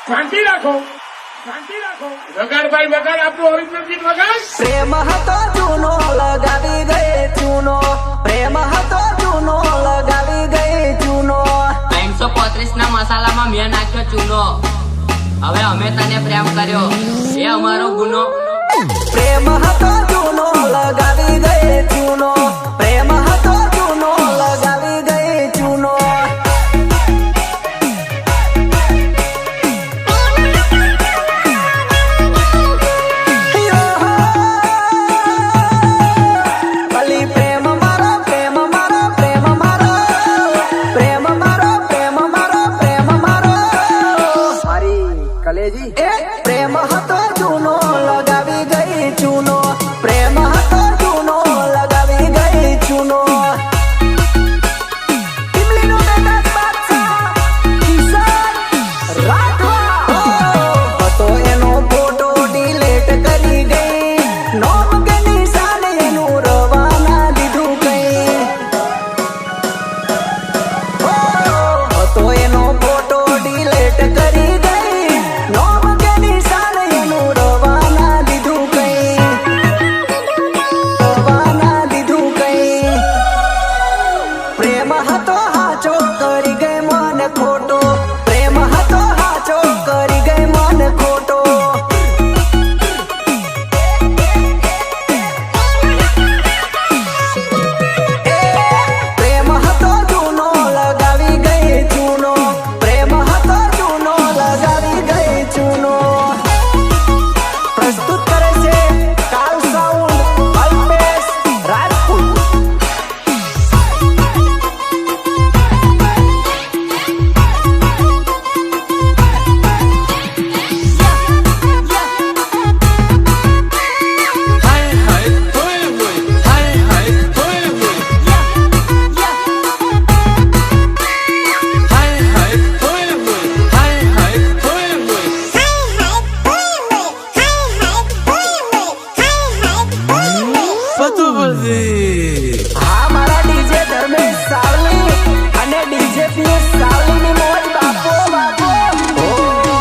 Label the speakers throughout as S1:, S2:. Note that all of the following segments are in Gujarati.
S1: શાંતિ રાખો, શાંતિ રાખો. વગાડ ભાઈ વગાડ, આપણું ઓરિજિનલ ગીત વગાડ.
S2: પ્રેમ હતો જૂનો લગાવી ગઈ ચૂનો, પ્રેમ હતો જૂનો લગાવી ગઈ ચૂનો.
S3: 335 ના મસાલામાં મેં નાખ્યો ચૂનો. હવે અમે તને પ્રેમ કર્યો એ અમારો ગુનો.
S2: પ્રેમ હતો જૂનો લગાવી ગઈ ચૂનો, પ્રેમ હતો જૂનો લગાવી ગઈ ચૂનો. અલી પ્રેમ મારો, પ્રેમ મારો, પ્રેમ મારો, પ્રેમ મારો, પ્રેમ મારો, પ્રેમ મારો. મારી કલેજી એ પ્રેમ હતો જૂનો લગાવી ગઈ ચૂનો, પ્રેમ હતો જૂનો લગાવી ગઈ ચૂનો. ઇમલીનો બેટા બાદશાહ કિશન રાઠવા હતો એનો ફોટો ડિલીટ કરી ગઈ, નોમ કે નિશાન એનું રવાના દીધું કઈ. હતો એનો ફોટો ડિલીટ કરી ગઈ, નોમ કે નિશાન એનું રવાના દીધું કઈ, રવાના દીધું કઈ. પ્રેમ હતો હાચો કરી ગઈ મન ખોટો, પ્રેમ હતો હાચો કરી ગઈ મન ખોટો. પ્રેમ હતો જૂનો લગાવી ગઈ ચૂનો, પ્રેમ હતો જૂનો લગાવી ગઈ ચૂનો. પ્રસ્તુત કરે છે કાલ સાઉન્ડ અલ્પેશ રાજપૂત. હા મારા ડીજે ધર્મેશ સાવલી અને ડીજે પિયુષ સાવલીની મોજ બાપો બાપો. ઓ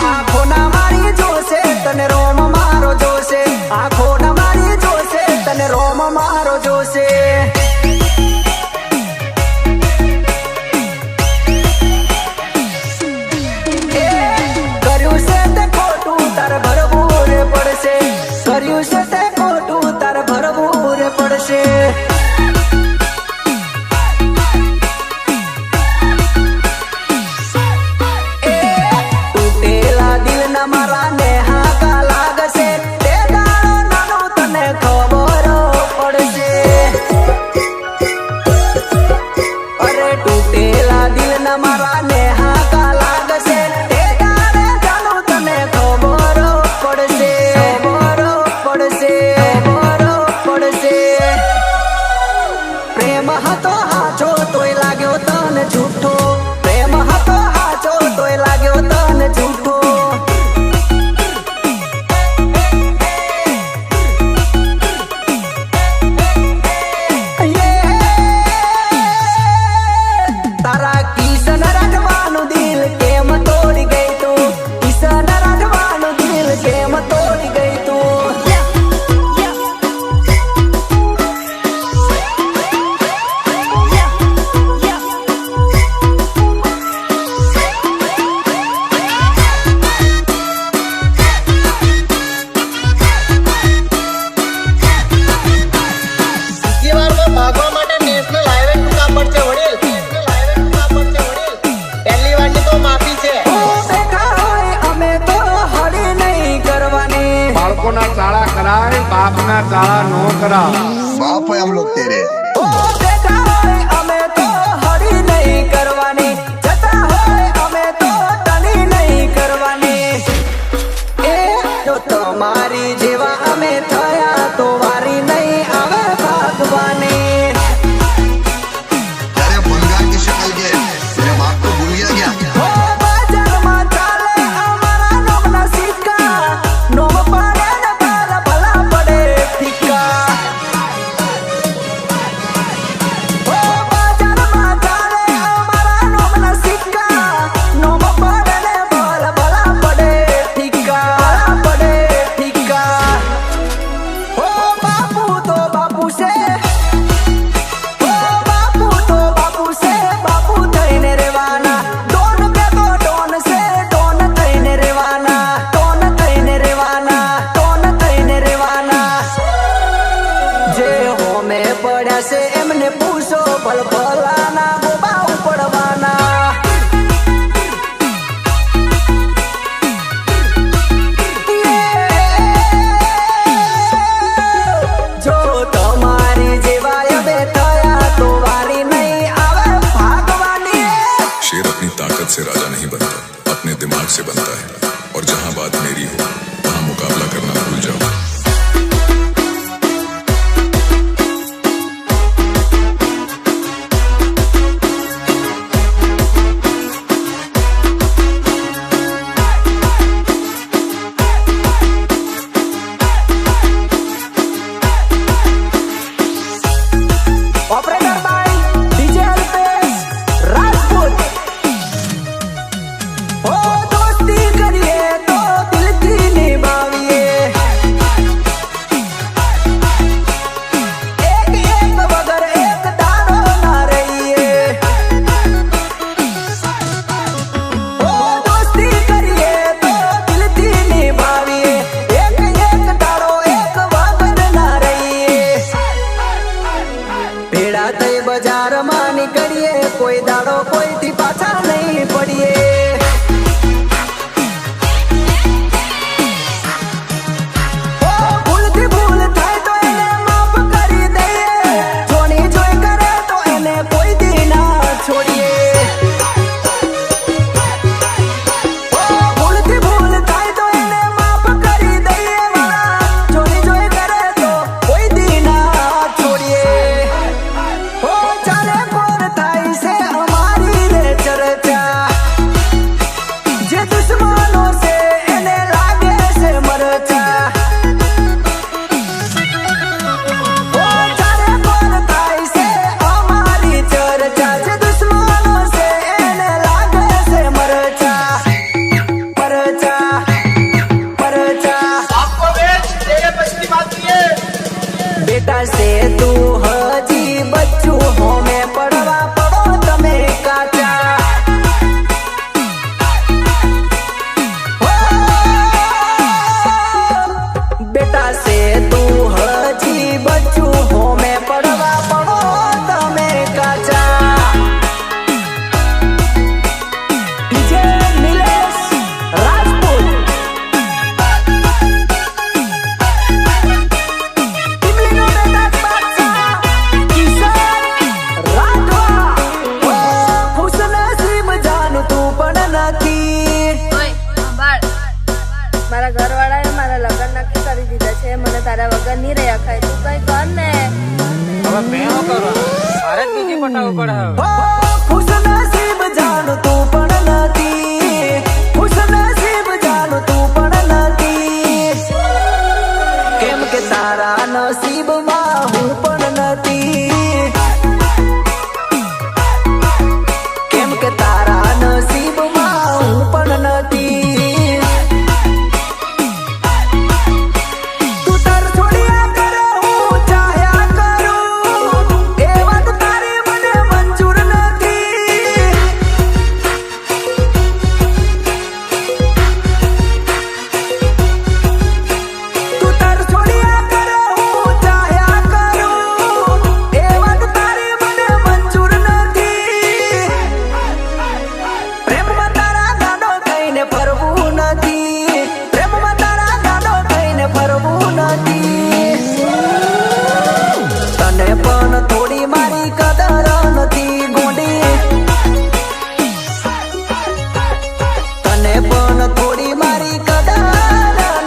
S2: આંખો ના મારી જોશે તને રોમ મારો જોશે, આંખો ના મારી જોશે તને રોમ મારો જોશે. એ કર્યું છે તે ખોટું તારે ભરવું રે પડશે, કર્યું છે તે ખોટું તારે ભરવું રે પડશે. તૂટેલા દિલના મારા ને હાકા લાગશે, તે દાડો નાનો તને ખબર પડશે. અરે તૂટેલા દિલના મારા ને હાકા લાગશે, તે દાડે જાનો તને ખબર પડશે, ખબર પડશે, ખબર પડશે. પ્રેમ હતો હાચો તોય લાગ્યો તને જૂઠો, પ્રેમ હતો હાચો તોય લાગ્યો તને જૂઠો. તારા કિશન રાઠવાનું દિલ કેમ તોડી ગઈ તું, કિશન રાઠવાનું દિલ કેમ તોડી ગઈ તું.
S4: ભાગવા માટે નેશનલ હાઈવે ટૂંકા પડશે વડીલ, નેશનલ હાઈવે ટૂંકા પડશે વડીલ. પહેલી વારની તો માફી છે.
S2: ઓ બેઠા હોય અમે તો હળી નહીં કરવાની.
S1: બાળકોના શાળા કરાય, બાપના શાળા નો કરાય.
S5: बाप है हम लोग तेरे।
S2: ઓ બેઠા હોય અમે તો હળી નહીં કરવાની, જતા હોય અમે તો ટળી નહીં કરવાની. એ જો તમારી જેવા અમે થયા તો વારી નહીં આવે ભાગવાની.
S5: तेरे बंगाल की शक्ल के तेरे बाप को भूल गया क्या?
S2: ઓ બજારમાં ચાલે અમારા નોમના સિક્કા, નોમ પડે ને ભલા ભલા પડે ફિક્કા.
S6: से बनता है, और जहां बात मेरी हो वहां मुकाबला करना भूल जाओ।
S2: Operator by DJ Alpesh Rajput. ओ दोस्ती करिए तो दिल की निभाविए, एक एक बगर एक दारो ना रहिए। ओ दोस्ती करिए तो दिल की निभाविए, एक एक दारो एक बगर ना रहिए। भेड़ा થઈ બજાર માં નીકળીએ, કોઈ દાડો કોઈથી પાછા નહીં પડીએ। ઓ ભૂલથી ભૂલ થાય તો એને માફ કરી દઈએ, જોની જોઈ કરે તો એને કોઈ દી ના છોડીએ। ઓ ભૂલથી ભૂલ થાય તો એને માફ કરી દઈએ વાળા, જોની જોઈ કરે તો કોઈ દી ના છોડીએ। ओ चाले कोर थाई से हमारी रे चर्चा, जे दुश्मनों से एने लागे से मरचा। ओ चाले कोर थाई से हमारी चर्चा, जे दुश्मनों से एने लागे से मरचा। मरचा मरचा
S4: आपको बेच तेरे बस की बात नहीं है।
S2: बेटा से तू हजी बच्चू हो में पड़वा पड़ो तमे काचा। हो, बेटा से तू हजी बच्चू हो में पड़वा पड़ो तमे काचा। डीजे नीलेश राजपूत। टिमलीनो बेटा बादशाह किशन राठवा। ओ खुश नसीब જાનું તું પણ નથી।
S7: ઓય સંભાળ, મારા ઘરવાળાએ મારા લગ્ન નક્કી કરી દીધા છે, મને તારા વગર નહીં રહી અખાય, તું કઈ કર ને।
S2: ओ खुश नसीब જાનું તું પણ નથી, खुश नसीब જાનું તું પણ નથી। કેમ કે તારા નસીબમાં હું પણ નથી, કેમ કે તારા નસીબમાં હું પણ નથી। તું તાર છોડ્યા કરો હું ચાહ્યા કરું, એ વાત તારી મને મંજૂર નથી। તું તાર છોડ્યા કરો હું ચાહ્યા કરું, એ વાત તારી મને મંજૂર નથી। પ્રેમમાં તારા ગાડો થઈને ફરવું નથી, પ્રેમમાં તારા ગાડો થઈને ફરવું નથી। તને પણ થોડી મારી કદર નથી ગોંડી, તને પણ થોડી મારી કદર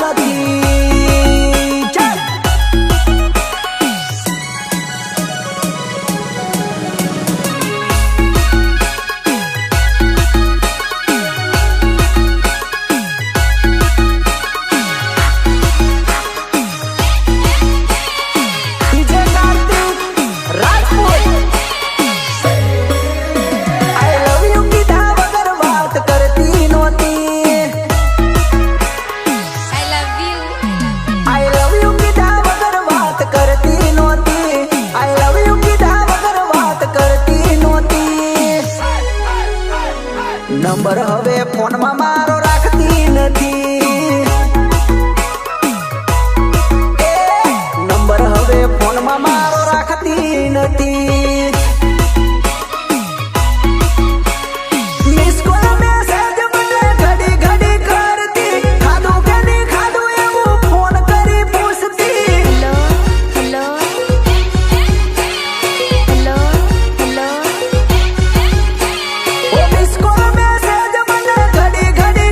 S2: નથી। ચાલ DJ Kartik Rajput. I love you કીધા વગર વાત કરતી નહોતી।
S7: I love you.
S2: I love you કીધા વગર વાત કરતી નહોતી। I love you કીધા વગર વાત કરતી નહોતી। નંબર હવે ફોનમાં મારો રાખતી નથી, એ નંબર હવે ફોનમાં મારો રાખતી નથી। મિસ કોલ મેસેજ મને ઘડી ઘડી કરતી, ખાધું કે નહીં ખાધું એવું ફોન કરી પૂછતી।
S7: Hello hello hello hello.
S2: ओ मिस कॉल मैसेज મને ઘડી ઘડી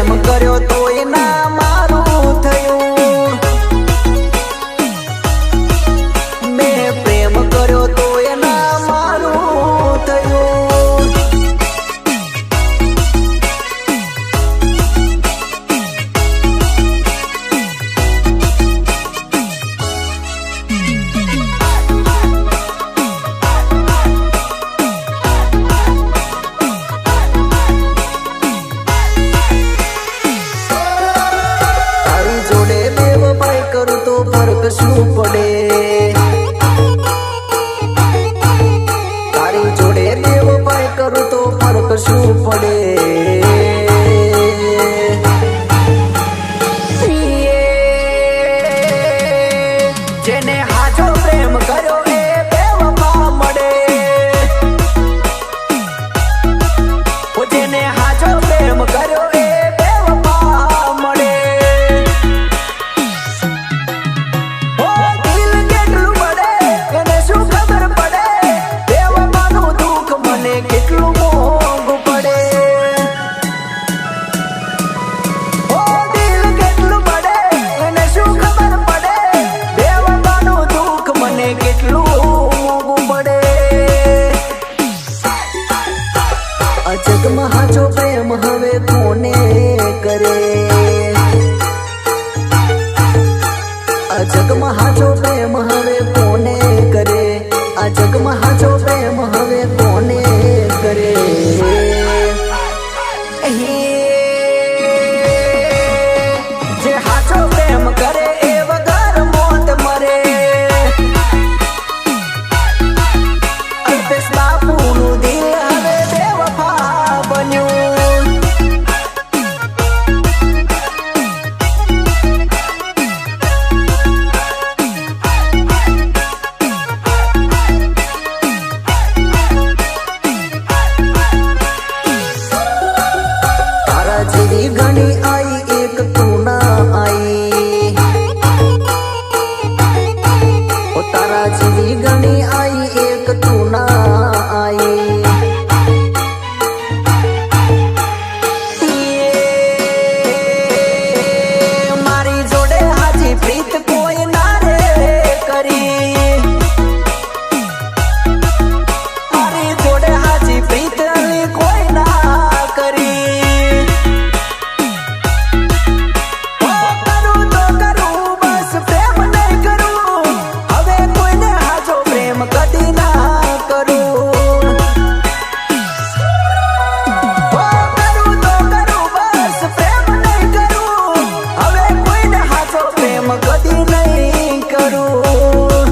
S2: પ્રેમ કર્યો તોય ના મારું થયું. મેં પ્રેમ કર્યો તોય ના મારું થયું. તારી જોડે બેવફાઈ કરું તો ફરક શું પડે? તારી જોડે બેવફાઈ કરું તો ફરક શું પડે? જેને હાચો પ્રેમ કર્યો એ બેવફા મળે. ઓ જેને હાચો પ્રેમ કર્યો એ બેવફા મળે. ઓ દિલ કેટલું બળે એને શું ખબર પડે? બેવફાનું દુઃખ મને કેટલું મોંઘું પડે. ઓ દિલ કેટલું બળે એને શું ખબર પડે? બેવફાનું દુઃખ મને કેટલું મોંઘું પડે. આ જગમાં હાચો પ્રેમ હવે કોને કરે? આ જગમાં હાચો પ્રેમ હવે કોને કરે? આ જગમાં હાચો પ્રેમ હવે કોને કરે? જે હાચો પ્રેમ કરે એ વગર મોત મરે. અલ્પેશ બાપુનું દિલ હવે બેવફા બન્યું. તારા જેવી ઘણી આઈ એક તું ના આઈ. ઓ તારા જેવી ઘણી આઈ એક તું ના આઈ. મારી જોડે હાજી પ્રીત કોઈ ના રે કરી. મારી જોડે હાજી પ્રીત કોઈ ના કરી. ઓ કરું તો કરું બસ પ્રેમ નહીં કરું. હવે કોઈને હાચો પ્રેમ કદી ના કરું. ઓ કરું તો કરું બસ પ્રેમ નહીં કરું. હવે કોઈને હાચો પ્રેમ કદી નહીં કરું.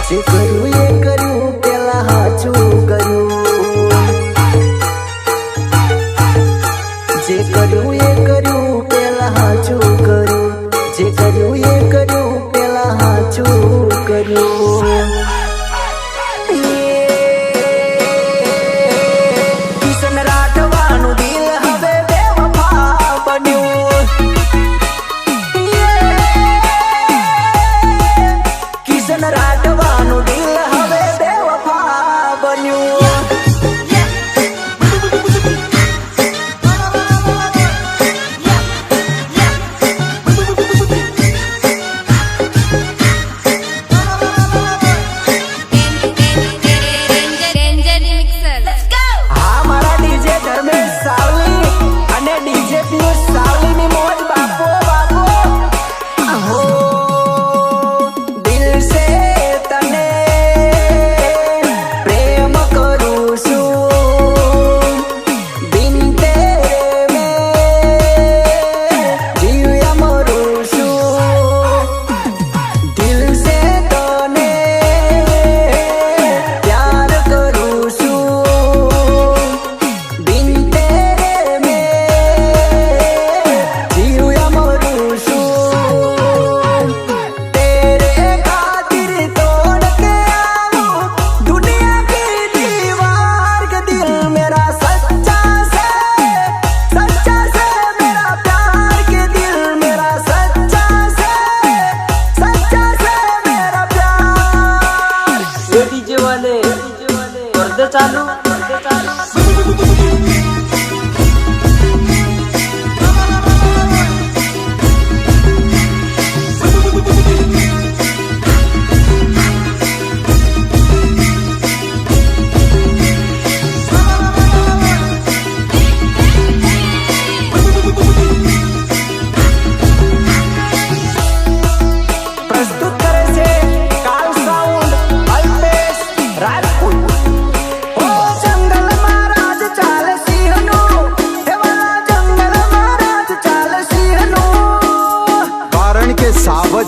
S2: જે કર્યું એ કર્યું પેલા હાચું કર્યું. જે કર્યું એ કર્યું પેલા હાચું કર્યું. જે કર્યું એ કર્યું પેલા હાચું કર્યું. કિશન રાઠવાનું દિલ હવે બેવફા બન્યું. કિશન રાઠવાનું દિલ હવે બેવફા બન્યું.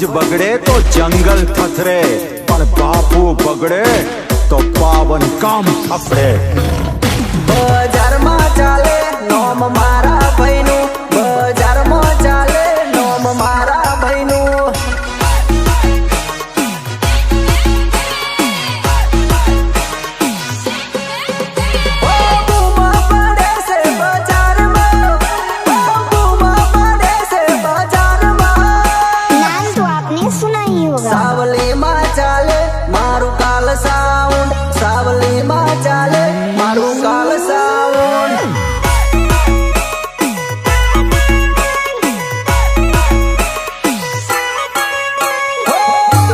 S8: સમજ બગડે તો જંગલ થથરે, પણ બાપુ બગડે તો પાવન કામ થપડે.
S2: બજારમાં ચાલે નોમ મારા ભાઈનું, બજારમાં ચાલે નોમ મારા ભાઈનું. ઓ બૂમો પડે છે બજારમાં, ઓ બૂમો પડે છે બજારમાં.
S9: नाम तो आपने सुना ही होगा.
S2: સાવલીમાં ચાલે મારું કાલ સાઉન્ડ, સાવલીમાં ચાલે મારું કાલ સાઉન્ડ. હો,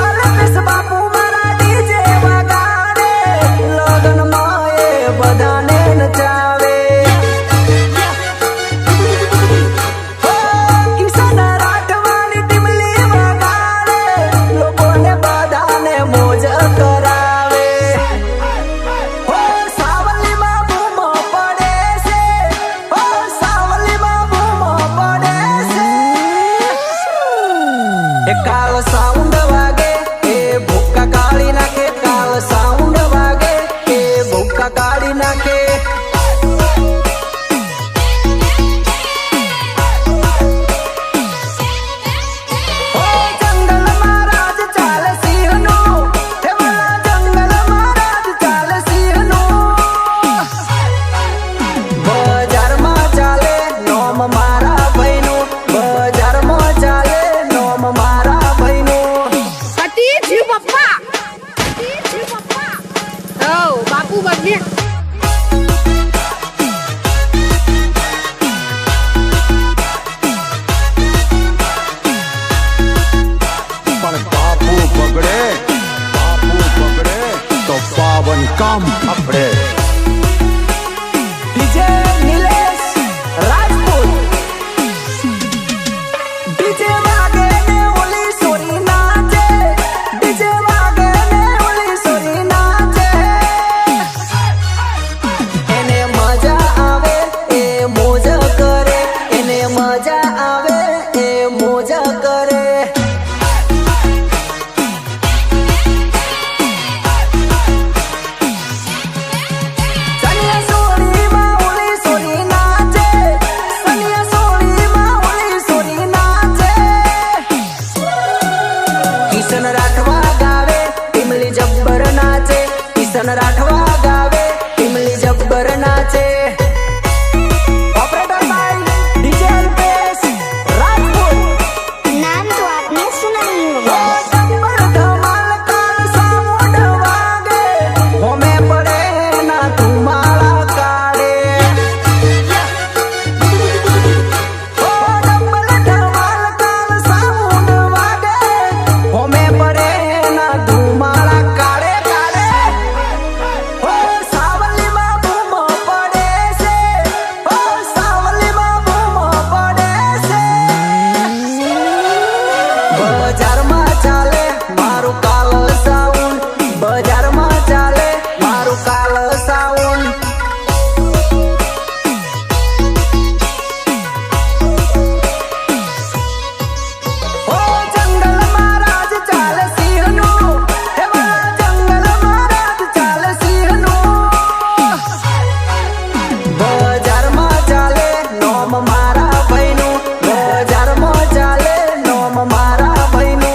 S2: અરવિંદ બાપુ મારા DJ વગાડે, લગનમાં એ બધાને નચાવે. હો, કિશન રાઠવાની ટીમલી વગાડે, લોકોને બધાને મોજ કરાવે. હો, સાવલીમાં બૂમો પડે છે, હો, સાવલીમાં બૂમો પડે છે. એ કાલ સાઉન્ડ વાગે એ ભૂકા કાઢી નાખે, કાલ સાઉન્ડ વાગે એ ભૂકા કાઢી નાખે. ઓ જંગલમાં રાજ ચાલે સિંહનું, હે વાલા જંગલમાં રાજ ચાલે સિંહનું. બજારમાં ચાલે નોમ મારા ભાઈનું, બજારમાં ચાલે નોમ મારા ભાઈનું.
S7: સતીજી પપ્પા, સતીજી પપ્પા. ઓ બાપુ બગડે.
S8: પણ બાપુ બગડે, બાપુ બગડે તો પાવન કામ થપડે.
S2: ડીજે નિલેશ રાજપૂત. ડીજે વાગે ને ઓલી સોરી નાચે, ડીજે વાગે ને ઓલી સોરી નાચે. એને મજા આવે એ મોજ કરે, એને મજા આવે એ મોજ કરે. સનિયા સોરીમાં ઓલી સોરી નાચે, સનિયા સોરીમાં ઓલી સોરી નાચે. કિશન રાઠવા ગાવે ટીમલી જબ્બર નાચે, કિશન રાઠવા ગાવે ટીમલી જબ્બર નાચે. ઓપરેટર ભાઈ ડીજે અલ્પેશ રાજપૂત.
S9: नाम तो आपने सुना ही
S2: ઓ
S9: होगा.
S2: જબ્બર ધમાલ કાલ સાઉન્ડ વાગે, હોમે પડે ના ધુમાડા કાઢે. ઓ ડબલ ધમાલ કાલ સાઉન્ડ વાગે, હોમે પડે ના ધુમાડા કાઢે કાઢે. ઓ સાવલીમાં બૂમો પડે છે, ઓ સાવલીમાં બૂમો પડે છે. બજારમાં ચાલે મારું કાલ સાઉન્ડ, બજારમાં ચાલે મારું કાલ સાઉન્ડ. ઓ જંગલમાં રાજ ચાલે સિંહનું, હે વાલા જંગલમાં રાજ ચાલે સિંહનું. બજારમાં ચાલે નોમ મારા ભાઈનું, બજારમાં ચાલે નોમ મારા ભાઈનું.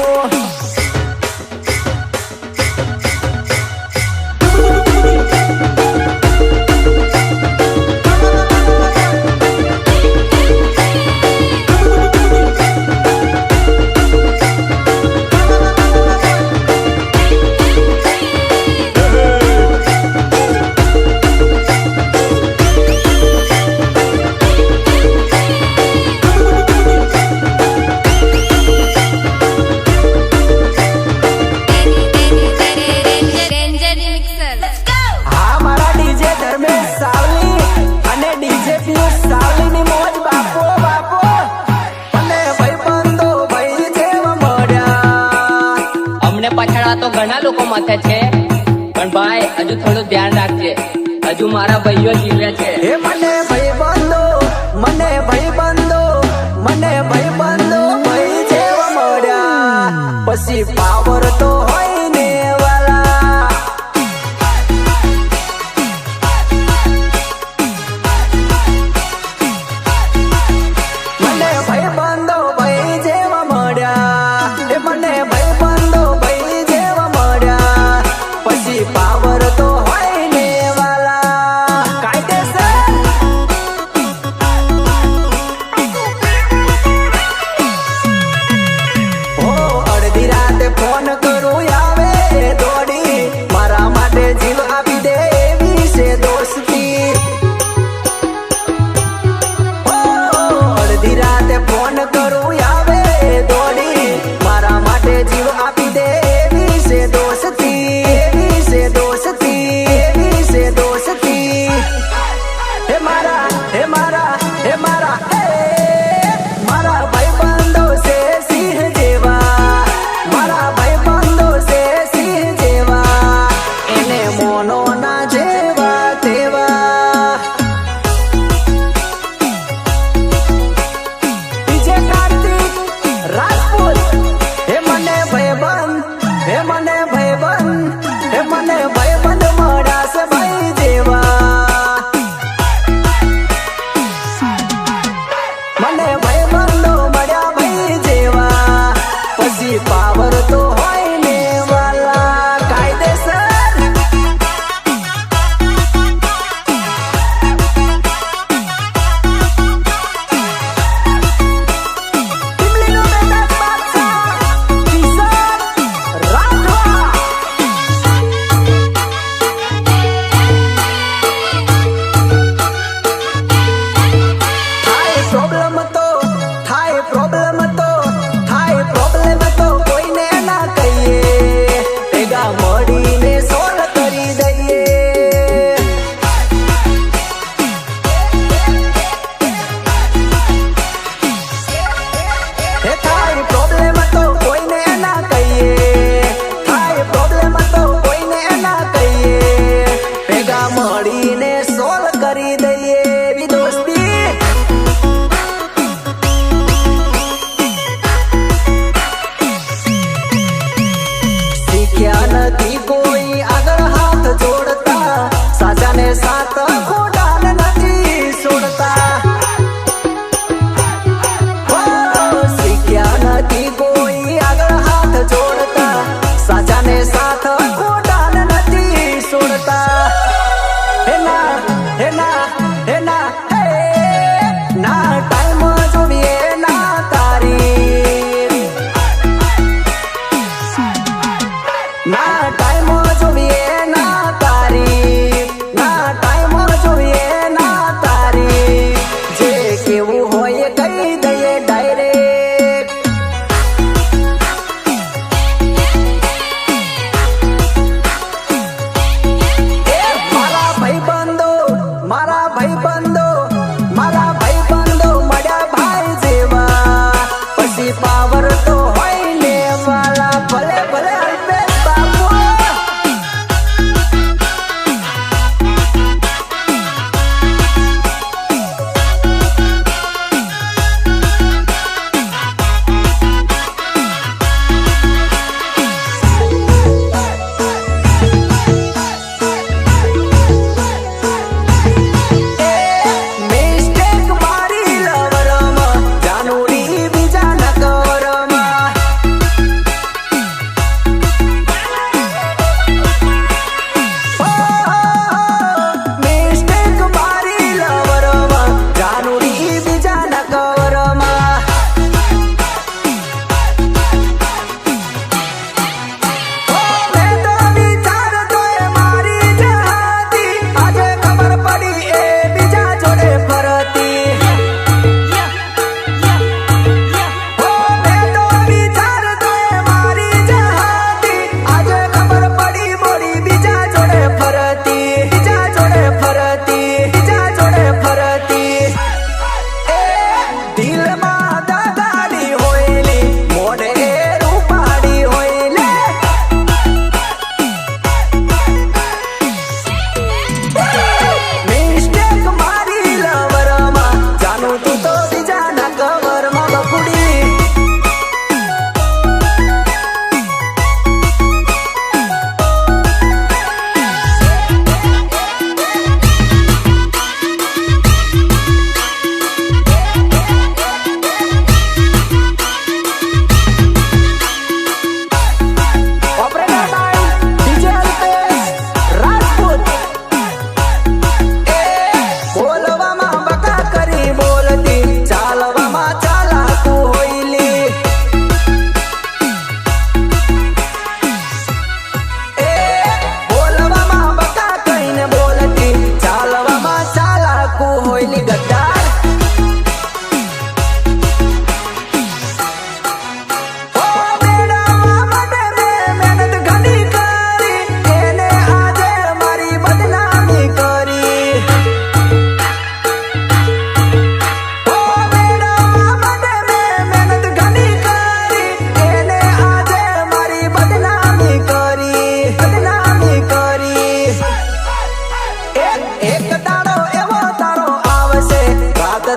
S2: હા મારા ડીજે ધર્મેશ સાવલી અને ડીજે પિયુષ સાવલીની મોજ બાપો બાપો. અને ભાઈબંધો ભાઈ જેવા મળ્યા.
S3: અમને પછાડવા તો ઘણા લોકો માથે છે, પણ ભાઈ હજુ થોડું ધ્યાન રાખજે, હજુ મારા ભાઈઓ જીવે છે.
S2: હે મને ભાઈબંધો, મને ભાઈબંધો, મને ભાઈબંધો ભાઈ જેવા મળ્યા.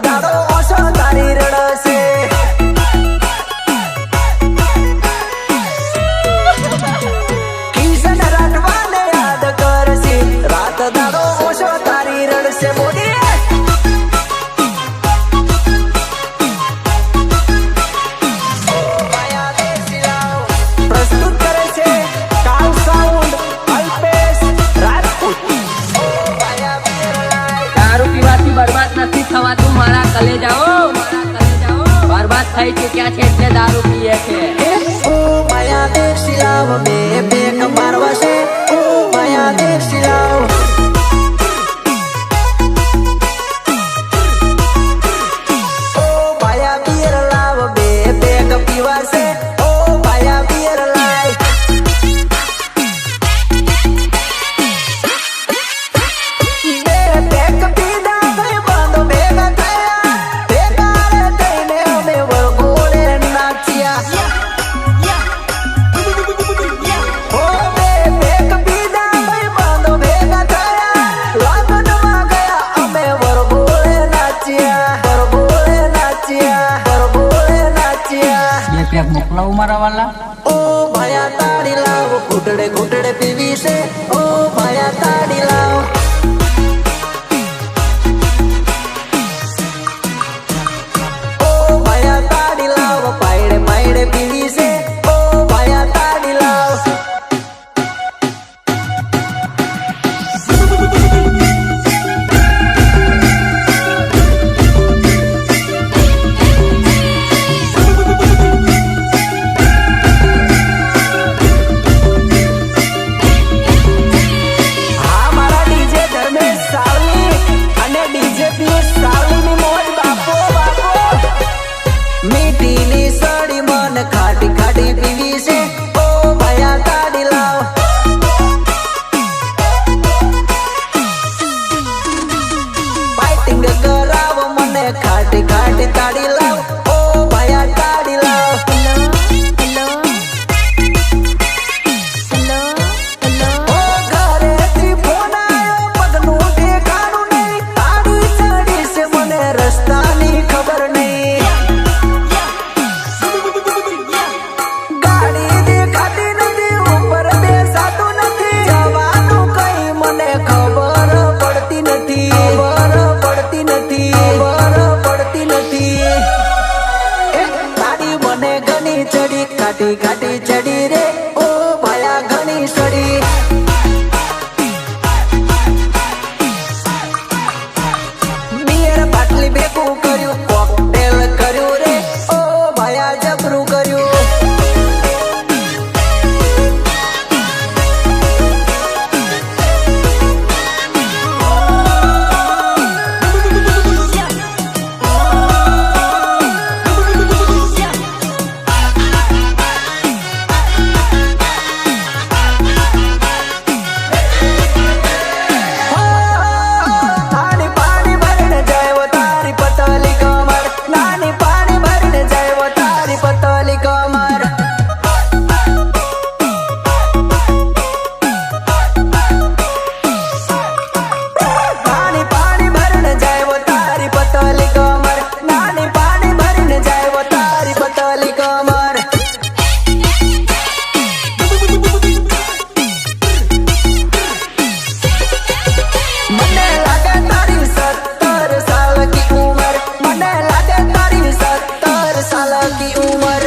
S2: દાડો ઓછો તારી રડશે કિશન રાઠવાને યાદ કરશે રાત દાડો ઓછો તારી રડશે મોદી પ્રસ્તુત કરે છે કાલ સાઉન્ડ અલ્પેશ રાજપૂત
S3: દારૂ પીવાથી બરબાદ નથી થવાતું મારા કલેજાઓ બરબાદ થઈ ચૂક્યા છે એટલે દારૂ પીએ છે
S2: ઓ માયા દેશી લાવ બે બેક મારવા છે ઓ માયા દેશી લાવ ઓ માયા બીર લાવ બે બેક પીવા છે ઓ માયા બીર લાવ બે બેક પીધા ભાઈ બાંધો ભેગા થયા ભેગા રે થઈને અમે વળગોળે નાચ્યા ઓ બે બેક પીધા ભાઈ બાંધો ભેગા થયા લગ્નમાં ગયા અમે વળગોળે નાચ્યા વળગોળે નાચ્યા વળગોળે નાચ્યા
S3: બે પેક મોકલાવું મારા વાલા
S2: ઓ ભાયા તાળી લાવ ઘૂંટડે ઘૂંટડે પીવી છે ઓ ભાયા તાળી લાવ ઓ ભાયા તાળી લાવ પાયડે પાયડે પીવી છે ઓ ભાયા તાળી લાવ હા મારા ડીજે ધર્મેશ સાવલી અને ડીજે પિયુષ સાવલીની મોજ બાપો બાપો મીઠીની સડી મન ખાટી ખાટી પીવી છે ઓ ભાયા તાળી લાવ ફાઇટિંગ કરાવ મને ખાટી ખાટી તાળી લાવ ઓ ભાયા તાળી લાવ ઓ ઘરેથી ફોન આવ્યો પગનું ઠેકાણું નહીં તાળી ચડી છે મને રસ્તાની ખબર નહીં ગાડી દેખાતી નથી ઉપર બેસાતું નથી જવાનું કઈ મને ખબર પડતી નથી ખબર પડતી નથી ખબર પડતી નથી એ તાળી મને ઘણી ચડી ખાટી ખાટી ચડી રે ઓ ભાયા ઘણી સડી બિયર બાટલી ભેગું કર્યું કોકટેલ કર્યું રે ઓ ભાયા જબરું કર્યું નાની પાણી ભરીને જાય તારી પતલી કમર નાની પાણી ભરીને જાય તારી પતલી કમર નાની પાણી ભરીને જાય તારી પતલી કમર નાની પાણી ભરીને જાય તારી પતલી કમર મને લાગે તારી 17 સાલ કી ઉમર મને લાગે તારી 17 સાલ કી ઉમર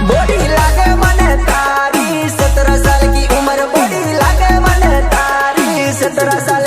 S2: બોડી લાગે મને તારી 17 સાલ કી ઉમર બોડી લાગે મને તારી 17 સાલ